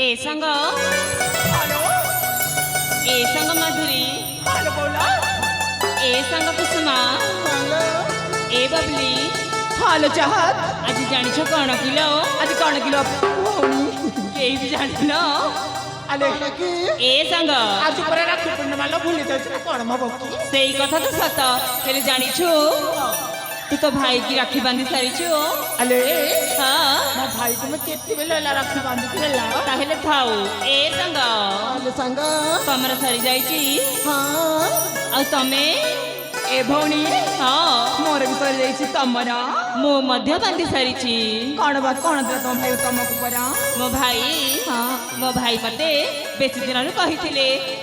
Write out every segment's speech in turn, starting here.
ए संग हेलो ए संग मधुरी हेलो बोला ए संग कुसुमा हेलो ए बबली हेलो चाहत आज जानिछ कौन किलो आज कौन किलो भौणी केही भी जानिन अरे ए संग आज पर राखी पूर्णिमा लो भूली जाउछ कोन म बकी सेही कथा तो सत हेले जानिछु तू तो भाई की राखी बांधी सारिछु अले हाँ मो भाई को मैं केते बेला राखी बांधी देला ताहेले थाउ ए संग हेलो संग तमर सरी जाइछि हां आ तमे ए भौणी हाँ मोर भी सरी जाइछि तमर मो मध्य बांधी सारिछि कोन बात कोन दे तुम भाई तुमको परा मो भाई हां मो भाई मते बेसी दिन कही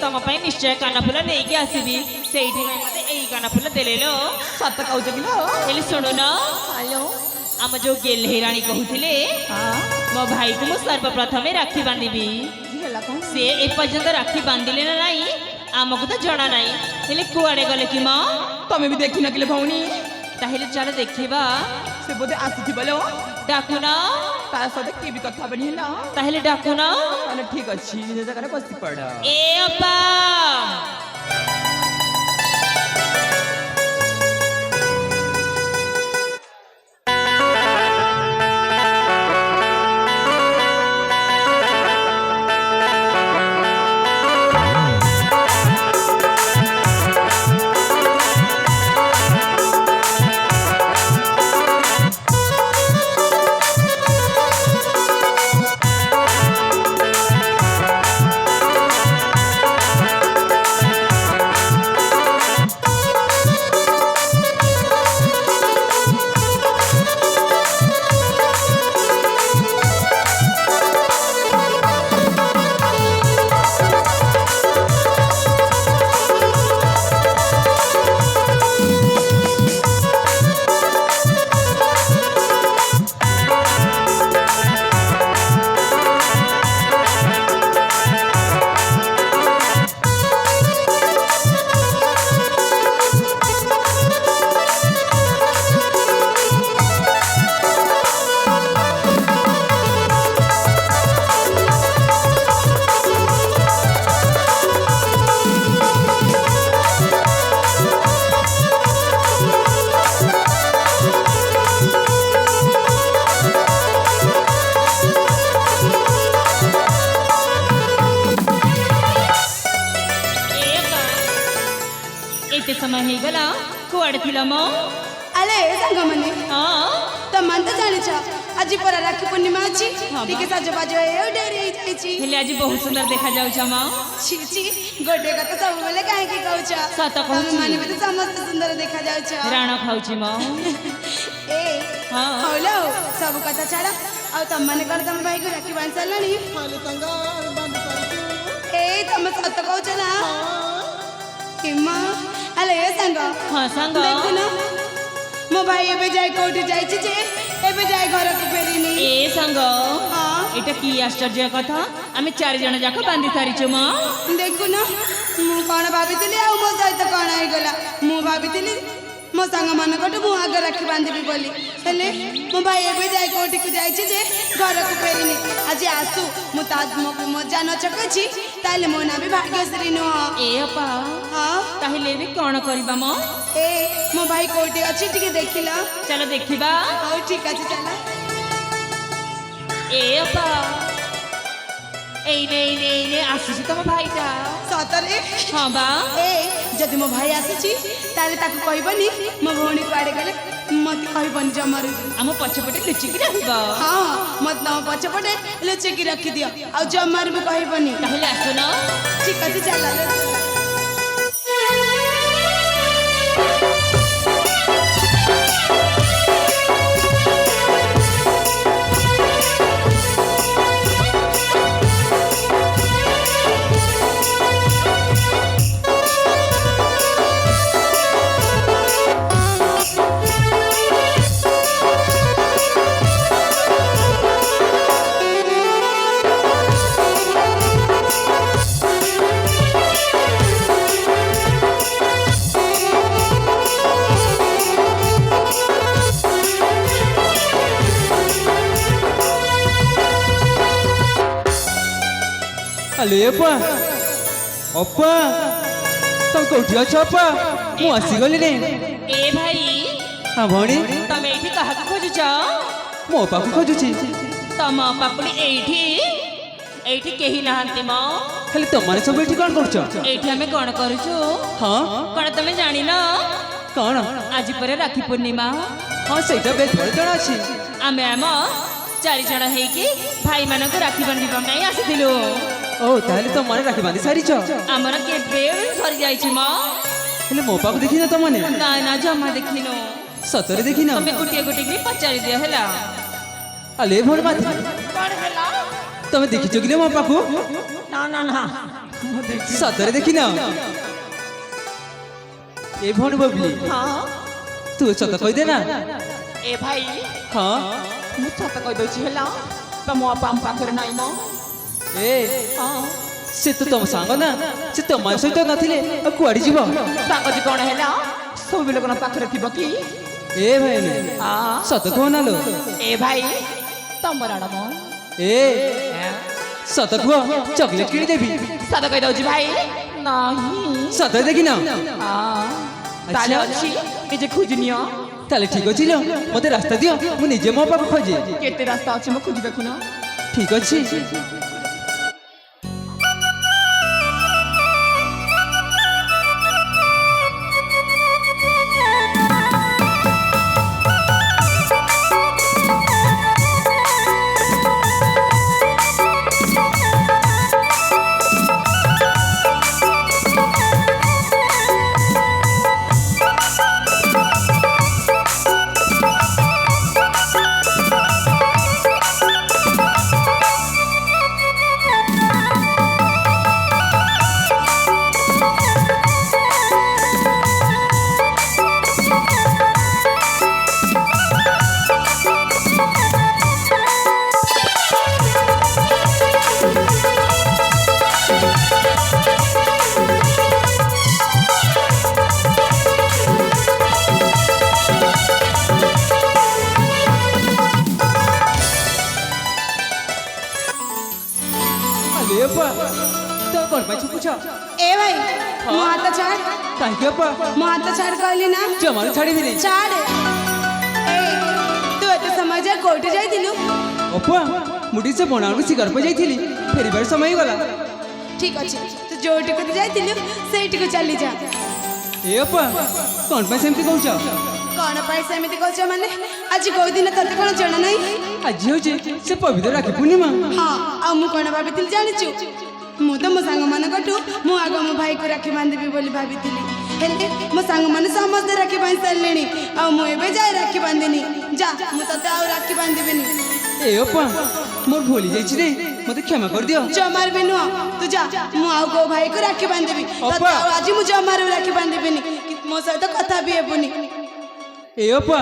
तुम निश्चय कानफुल नहीं आसबि से मते एई कानफुल देलेलो सत कहउछ किलो हेले सुनु न हेलो आम जो गेलहेराणी कहूथिले हां मो भाई को मु सर्वप्रथमे राखी बांधिबी झेला कोन से एपर्यंत राखी बांधिले ना नाई आमको तो जना नाई हेले कुआडे गले कि मां तमे भी देखि नकिले भौणी ताहेले चलो देखिबा से बोधे आसी बोलो डाकुन ता सते के भी कथा बनी ना ताहेले डाकुन ताले ठीक अछि जे जगह बसी पड़ ए अप्पा समय हो गला कुआडे थिला मो अले संग मने हाँ तो मन तो जाने छ आज पर राखी पूर्णिमा अछि हाँ ठीक सज बाज ए डेरी जाई छी हेले आज बहुत सुंदर देखा जाउ छ मां छी छी गोटे का तो सब बेले काहे की कहू छ सत कहू छी। माने तो समस्त सुंदर देखा जाउ छ राणा खाउ छी मां ए हाँ होलो सब कथा छाड़ा आ तम माने कर तम भाई को राखी बांध सलानी हाले संग बंद कर ए तम सत कहू छ ना हिम्मा अले संग हाँ संग देखु ना मो भाई एबे जाय कोठी जाय छी जे एबे जाय घर को फेरिनी ए संग हां एटा की आश्चर्य कथा आमे चार जण जाक बांधी सारिछु मां देखु ना मु कोन भाबितली आ मो सहित कोन आइ गला मु भाबितली मो संग मन कट मु आगे राखी बांधिबी बोली हेले मो भाई एबे जाय कोठी को जाय छी जे घर को फेरिनी आज आसु मु ताज मो को मजा न चकछि ताले मो ना भी भाग्यश्री नो ए अपा हां ताहिले भी कोन करबा मां ए मो भाई कोठी अछि टिके देखिला चलो देखिबा हां ठीक अछि चला ए अपा ए आसीछि तम भाईटा सतरे हाँ बा ए जदि मो भाई आसीछि ताले ताको कहबनी मो भौणी कुआडे गले मत कहबनी जमारू आम पछपटे लुचिकी रहबा हाँ मत ना पछपटे लुचेकी रखी दियो आ जमार भी कहबनी ताहिले आसुन ठीक अछि चला ଆଲେ ଅପା ଅପା ତମେ କୋଉଠି ଅଛ ଅପା ମୁଁ ଆସିଗଲିଣି ଏ ଭାଇ ହଁ ଭଉଣୀ ତମେ ଏଇଠି କାହାକୁ ଖୋଜୁଛ? ମୋ ପାଖକୁ ଖୋଜୁଛି ତମ ପାପୁଲି ଏଇଠି ଏଇଠି କେହି ନାହାନ୍ତି ମ। ହେଲେ ତମମାନେ ସବୁ ଏଠି କ'ଣ କରୁଛ? ଏଇଠି ଆମେ କଣ କରୁଛୁ? ହଁ କଣ ତମେ ଜାଣିନ? କ'ଣ? ଆଜି ପରେ ରାକ୍ଷୀ ପୂର୍ଣ୍ଣିମା। ହଁ ସେଇଟା ବେଶ ଭଲ ଜଣା ଅଛି। ଆମେ ଆମ 4 ଜଣ ହେଇକି ଭାଇମାନଙ୍କୁ ରାକ୍ଷୀ ବାନ୍ଧିବା ପାଇଁ ଆସିଥିଲୁ। ଓ ତାହେଲେ ତମମାନେ ରାକ୍ଷୀ ବାନ୍ଧି ସାରିଛ? ଆମର କେବେ ସରିଯାଇଛି ମ। ହେଲେ ମୋ ପାଖକୁ ଦେଖିନ ତମମାନେ? ନା ନା ଜମା ଦେଖିନୁ। ସତରେ ଦେଖିନ? ତମେ ଗୋଟିଏ ଗୋଟିଏ କରି ପଚାରି ଦିଅ ହେଲା। ଆଲେ ଭଉଣୀ ମାତି କଣ ହେଲା? ତମେ ଦେଖିଛ କି ମୋ ପାଖକୁ? ନା ନା ନା ସତରେ ଦେଖିନ? ଏ ଭଉଣୀ ବବିଲି ହଁ ତୁ ସତ କହିଦେ ନା। ଏ ଭାଇ ହଁ ମୁଁ ସତ କହିଦଉଛି ହେଲା। ତମ ବାପା ଆମ ପାଖରେ ନାହିଁ ମ। ଏ ହଁ ସେ ତ ତମ ସାଙ୍ଗ ନା ସେ ତମ ସହିତ ନଥିଲେ ଆଉ କୁଆଡେ ଯିବ? ସାଙ୍ଗଜି କଣ ହେଲା? ସବୁବେଳେ କଣ ପାଖରେ ଥିବ କି? ଏ ଭାଇ ସତ କୁହ ନା ଲୋ। ଏ ଭାଇ ତମର ଆଡ ମ। ଏ ସତ କୁହ ଚକଲେଟ କିଣିଦେବି। ସତ କହିଦଉଛି ଭାଇ। ନାହିଁ ସତରେ ଦେଖିନ? ତାହେଲେ ଅଛି ନିଜେ ଖୋଜି ନିଅ। ତାହେଲେ ଠିକ ଅଛି ଲୋ ମତେ ରାସ୍ତା ଦିଅ ମୁଁ ନିଜେ ମୋ ପାଖକୁ ଖୋଜେ। କେତେ ରାସ୍ତା ଅଛି ମୁଁ ଖୋଜି ଦେଖୁନ। ଠିକ ଅଛି। तो कौन पाई छुपुछ ए भाई मो हाथ छाड़ काहे अपा मो हाथ छाड़ कहली ना जमाने छाड़ी भी नहीं छाड़ ए तू एते समय जा कोर्ट जाइथिलु अपा मुडी से बनाउनु शिकार पे जाइथिली फेरिबार समय गला ठीक अछि तू जोटी को जाइथिलु सेठी को चली जा ए अपा कौन पाई सेमती कहउछ कौन पाई सेमती कहउछ माने आज कोई दिन तते कोन जणा नै आज होचे से पवित्र राखी पूर्णिमा हां आ मु कोन भाबिथिल जानिछु मु तो मो सांग मान कटू मु आग मो भाई को राखी बांधबी बोली भाबिथिली हेले मो सांग मान समस्त राखी बांध सारलेनी आ मु एबे जाय राखी बांधिनी जा मु तते आ राखी बांधिबिनी ए अपा मोर भूली जाइछि रे मते क्षमा कर दियो जमार बिनु तू जा मु आ गो भाई को राखी बांधिबी तते आज मु जमार राखी बांधिबिनी मो सहित कथा भी हेबुनी ए अपा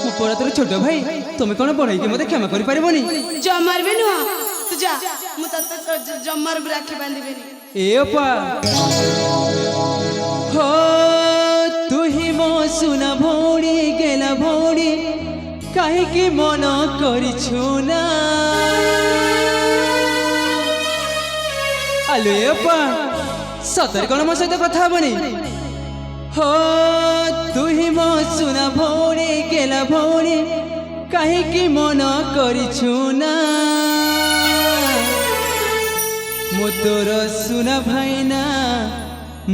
मु परा तोर छोट भाई तुम कोन पढाई के मते क्षमा करि परिबोनी जमार बिनु तू जा मु तते जमार राखी बांधिबिनी ए अपा हो तू ही मो सुना भोड़ी गेला भोड़ी काहे की मन करिछु ना आलो ए अपा सतर कोन मो सहित कथा बनी हो तू ही मो सुना भोड़ी गेला भोड़ी काहे की मन करिछु ना मो तोर सुना भाईना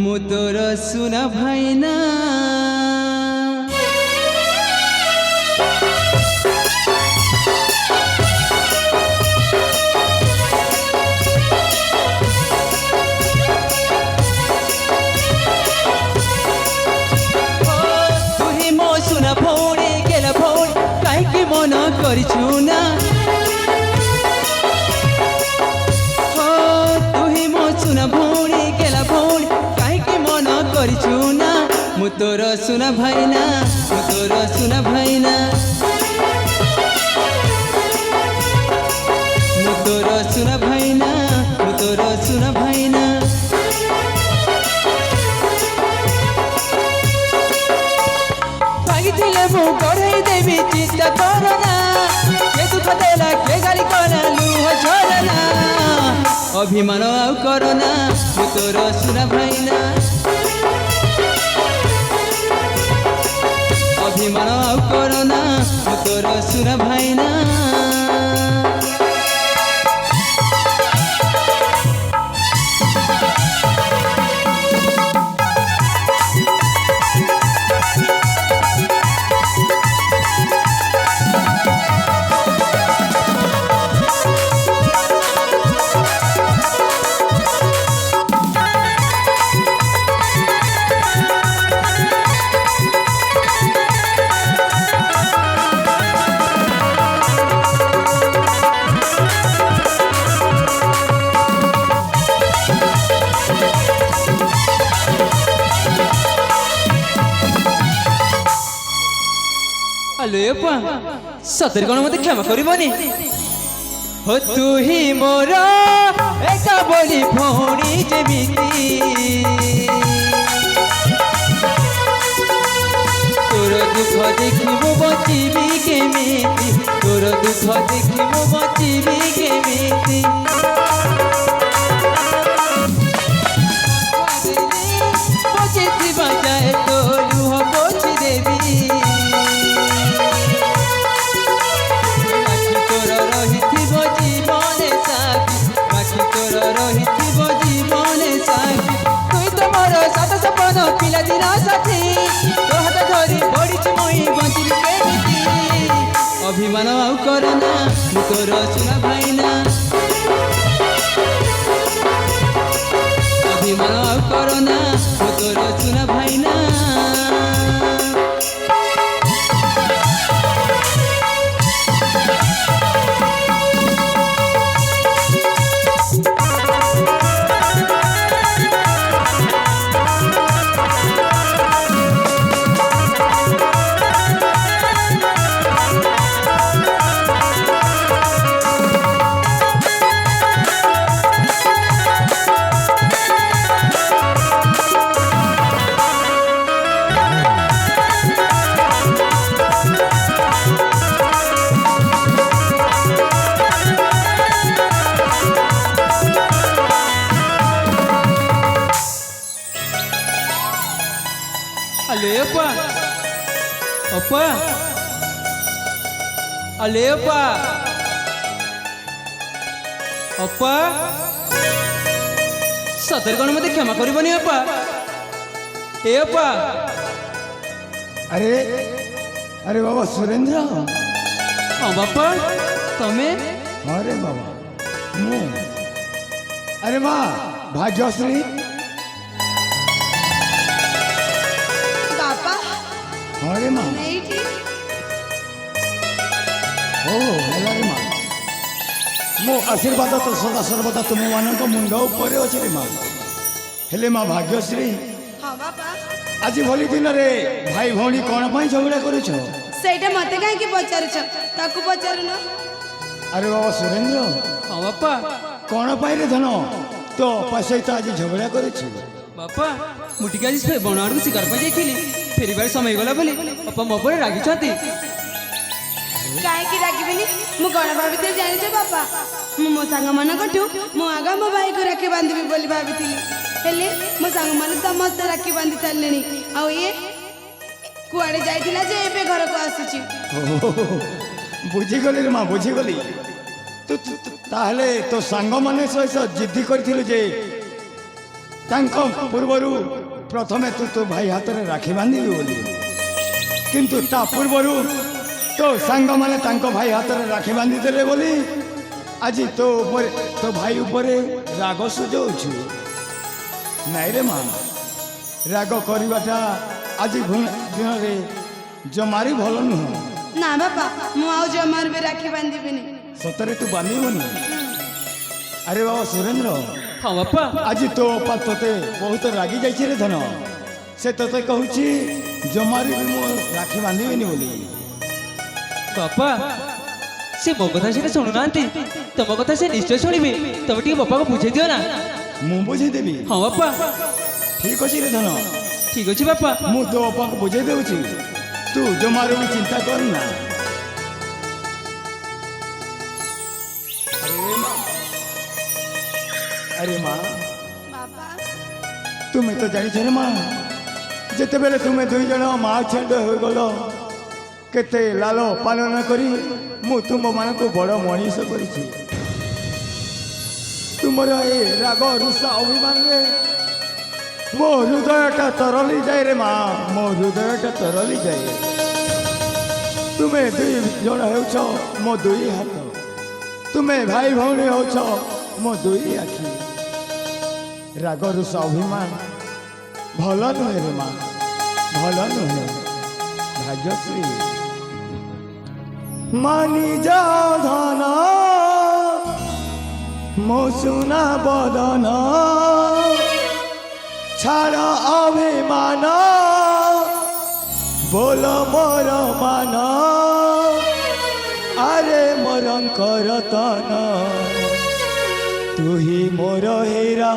मो तोर सुना भाईना तू ही मो सुना भोड़ी गेला भोड़ी काहे की मन करिछु ना सुना भोड़ी गेला भोड़ी काहे की मन करिछु ना मु तोर सुना भाईना मु तोर सुना भाईना मु तोर सुना भाईना मु तोर सुना भाईना भागिथिले मु गढ़ाई देवी चिंता करना के दुख देला के गाली कला लुह झरना অভিমান আউ করনা মু তোর সুনা ভাইনা অভিমান আউ করনা মু তোর সুনা ভাইনা আলো আপা সতের কোন মতে ক্ষমা করিবনি হো তুহি মোর একা বলি ভৌণী যেমিতি তোর দুঃখ দেখি মু বঞ্চিবি কেমিতি তোর দুঃখ দেখি মু বঞ্চিবি কেমিতি বঞ্চিଥିବା ଯାଏ ତୋ ଲୁହ ପୋଛି ଦେବି পিলাদিন সাথী তো হাত ধরি পড়িছি মই বঞ্চিবি কেমিতি অভিমান আউ করনা মু তোর সুনা ভাইনা অভিমান আউ করনা মু তোর সুনা ভাইনা আলে আপা আপা আলে আপা আপা সতের কোন মতে ক্ষমা করিবনি আপা এ আপা अरे अरे बाबा सुरेंद्र हाँ बापा तमे अरे बाबा मु अरे माँ भाग्यश्री ବାପା अरे माँ ଏଇଠି ओ हेला रे माँ मो आशीर्वाद तो सदा सर्वदा तुम मान मुंड उपर अच्छे रे माँ हेले माँ भाग्यश्री ହଁ ବାପା आज भली दिन रे भाई भौणी कौन पाई झगड़ा करुछ ସେଇଟା ମତେ କାହିଁକି ପଚାରୁଛ ତାକୁ ପଚାରୁନ अरे बाबा सुरेंद्र हाँ बापा कौन पाई रे धन तो सहित आज झगड़ा करुछ बापा मुटिके आज बन आड़ शिकार पर जाइली फेरबार समय गला बोली बापा मो पर रागी କାହିଁକି ରାଗିବିନି ମୁଁ କଣ ଭାବିଥିଲି ଜାଣିଛ ବାପା ମୁଁ ମୋ ସାଙ୍ଗମାନଙ୍କଠୁ ମୁଁ ଆଗ ମୋ ଭାଇକୁ ରାକ୍ଷୀ ବାନ୍ଧିବି ବୋଲି ଭାବିଥିଲି ହେଲେ ମୋ ସାଙ୍ଗମାନେ ସମସ୍ତେ ରାକ୍ଷୀ ବାନ୍ଧି ସାରିଲେଣି ଆଉ ଇଏ କୁଆଡ଼େ ଯାଇଥିଲା ଯେ ଏବେ ଘରକୁ ଆସୁଛି बुझीगली रे माँ बुझीगली तू ताहले तो सांग माने सहित जिद्दी करथिलु जे तांको पूर्वरु प्रथमे तू तो भाई हाथ रे राखी बांधिबी बोली किंतु ता पूर्वरु तो सांग माने तांको भाई हाथ रे राखी बांधि देले बोली आज तो ऊपर तो भाई ऊपर राग सुझाउछु नाई रे माँ राग करिबाटा आज दिन रे जमारी भल नुह ନା ବାପା ମୁଁ ଆଉ ଜମାରୁ ବି ରାକ୍ଷୀ ବାନ୍ଧିବିନି सतरे तू बांधिबनी अरे बाबा सुरेंद्र हाँ बापा आज तो बापा तोते बहुत रागी जाइए रे धन से तोते कहूची जमारी भी मो राखी बांधिबेनी बोली बापा से मो कथा से शुणु ना तुम कथा से निश्चय शुणिबे तुम टी बापा को बुझे दियो ना मु बुझे देबी हाँ बापा ठीक अछि रे धन ठीक अच्छे बापा मु तो बापा को बुझे देउची तू जमारू भी चिंता कर ना अरे माँ बाबा तुम तो जानिछ रे माँ जिते बेले तुम्हें दुई जन माँ छेंड हो गल केते लाल पालन करी मु तुम मान को बड़ मनीष करिछि तुमर ए राग रुषा अभिमान रे मो हृदयटा तरली जाए रे माँ मो हृदयटा तरली जाए तुम्हें दुई जन हो मो दुई हाथ तुम्हें भाई भौणी हो मो दुई आखि राग रुषा अभिमान भल नुहे रे माँ भल नुहे भाग्यश्री मानी जा धन मो सुना बदन छाड़ अभिमान बोल मोर मान अरे मोरंकर तन तू ही मोर हीरा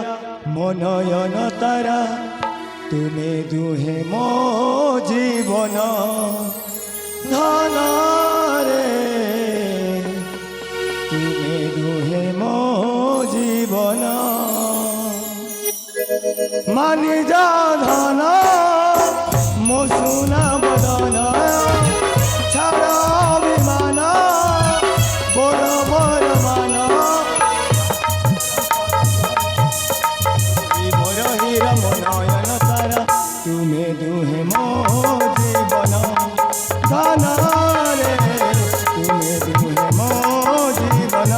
मो नयन तारा तुमे दुहे मो जीवन धन रे तुमे दुहे मो जीवन मानि जा धन मो सुना बदन छाड़ अभिमान बोल मोर मान मोर हीरा मो नयन तारा तुमे दुहे मो जीवन धन रे तुमे दुहे मो जीवन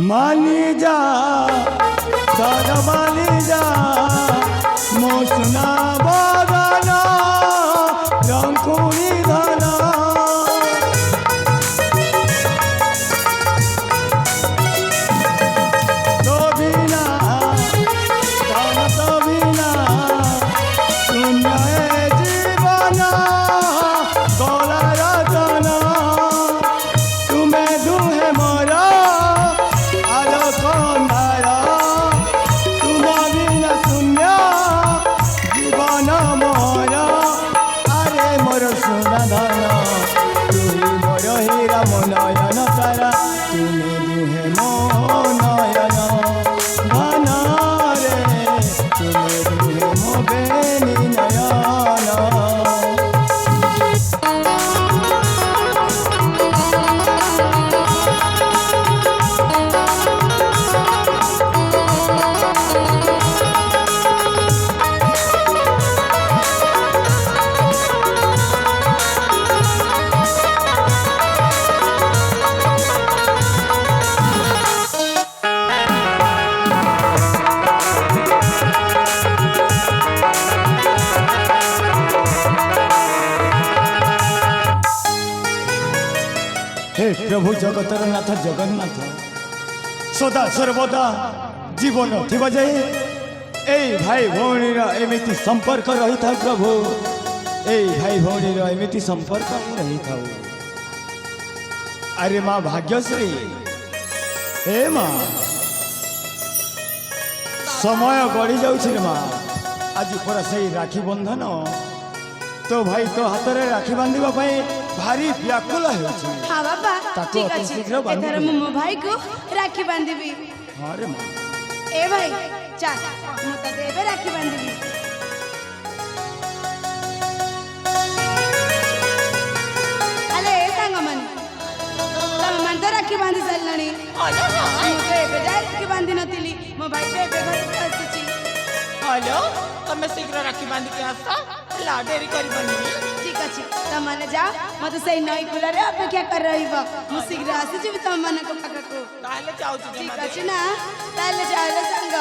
मानी जा धन मानी जा मो सुना बदन रंकुनी धन तो बिना धन तो बिना शून्य ए जीवन गला रतन तुम्हें दुहे मोरा जीवन मोर अरे मोर सुना धन तुम मोर हीरा मो नयन तारा तुमे दुहे मो नयन धन रे तुमे दुहे मो बेनी नयन हे प्रभु जगतर नाथ जगन्नाथ सदा सर्वदा जीवन थिबा जाए ए भाई भौणीर एमिति संपर्क रही था प्रभु ए भाई भौणीर एमिति संपर्क रही था अरे माँ भाग्यश्री हे माँ समय गड़ी जाउछि रे माँ आज पर से राखी बंधन तो भाई तो हाथ में राखी बांधिबा पई भारी व्याकुल होछि हाँ बाबा ताको ठीक अति अच्छे शीघ्र बांधी एथर दे। मो भाई को राखी बांधिबी हाँ रे माँ ए भाई चल मु तो देबे राखी बांधिबी अले सांग मन तम मन तो राखी बांधि सल्लानी मु तो एबे जाय राखी बांधि नथिली मो भाई तो एबे घर को आसुची हेलो तमे शीघ्र राखी बांध के आसा ला डेरी करबनी ठीक अच्छे तम माने जा मते सही नई कुलरे अपेक्षा कर रहिबो मु शीघ्र आसी जिबि तम माने को पाखको ताले जाउछु ठीक अच्छे ना ताले जाले संग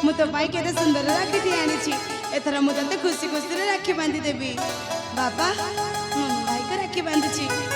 ମୁଁ ତୋ ପାଇଁ କେତେ ସୁନ୍ଦର ରାକ୍ଷୀଟି ଆଣିଛି ଏଥର ମୁଁ ତତେ ଖୁସି ଖୁସିରେ ରାକ୍ଷୀ ବାନ୍ଧି ଦେବି ବାବା ମୁଁ ଭାଇକୁ ରାକ୍ଷୀ ବାନ୍ଧୁଛି